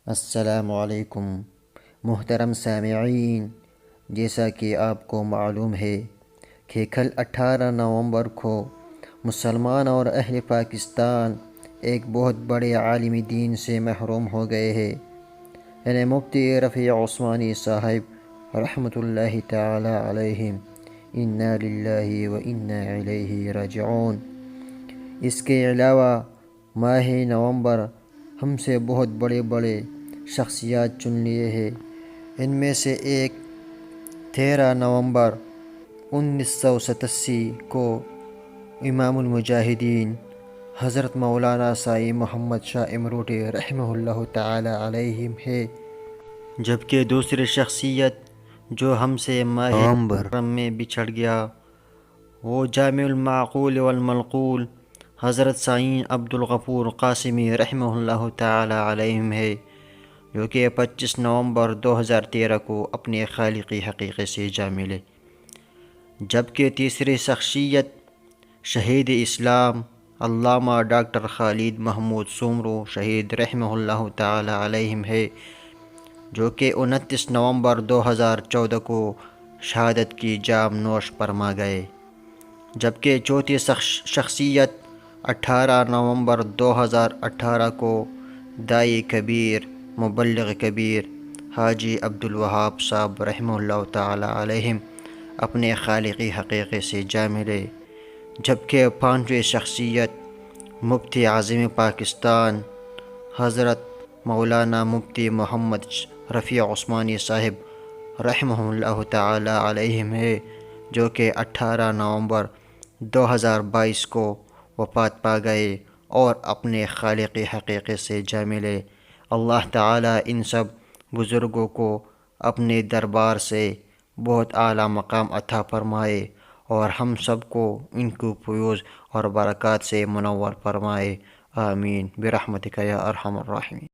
السلام علیکم محترم سامعین، جیسا کہ آپ کو معلوم ہے کہ کل 18 نومبر کو مسلمان اور اہل پاکستان ایک بہت بڑے عالم دین سے محروم ہو گئے ہیں، یعنی مفتی رفیع عثمانی صاحب رحمۃ اللہ تعالی علیہم۔ انا للہ و انا الیہ راجعون۔ اس کے علاوہ ماہ نومبر ہم سے بہت بڑے بڑے شخصیات چن لیے ہیں۔ ان میں سے ایک 13 نومبر 1987 کو امام المجاہدین حضرت مولانا سائی محمد شاہ امروٹی رحمہ اللہ تعالی علیہم ہے، جبکہ دوسری شخصیت جو ہم سے ماہ نومبر میں بچھڑ گیا وہ جامع المعقول والمنقول حضرت سائیں عبدالغفور قاسمی رحمہ اللہ تعالی علیہم ہے، جو کہ 25 نومبر 2013 کو اپنے خالقی حقیقے سے جا ملے۔ جبکہ تیسری شخصیت شہید اسلام علامہ ڈاکٹر خالد محمود سومرو شہید رحمہ اللہ تعالی علیہم ہے، جو کہ 29 نومبر 2014 کو شہادت کی جام نوش فرما گئے۔ جبکہ چوتھی شخصیت 18 نومبر 2018 کو دائی کبیر مبلغ کبیر حاجی عبدالوہاب صاحب رحمہ اللہ تعالی علیہم اپنے خالقی حقیقے سے جا ملے۔ جبکہ پانچویں شخصیت مفتی اعظم پاکستان حضرت مولانا مفتی محمد رفیع عثمانی صاحب رحمہ اللہ تعالی علیہم ہے، جو کہ 18 نومبر 2022 کو وفات پا گئے اور اپنے خالقی حقیقے سے جا ملے۔ اللہ تعالیٰ ان سب بزرگوں کو اپنے دربار سے بہت اعلیٰ مقام عطا فرمائے اور ہم سب کو ان کو فیوز اور برکات سے منور فرمائے، آمین برحمتک یا ارحم الراحمین۔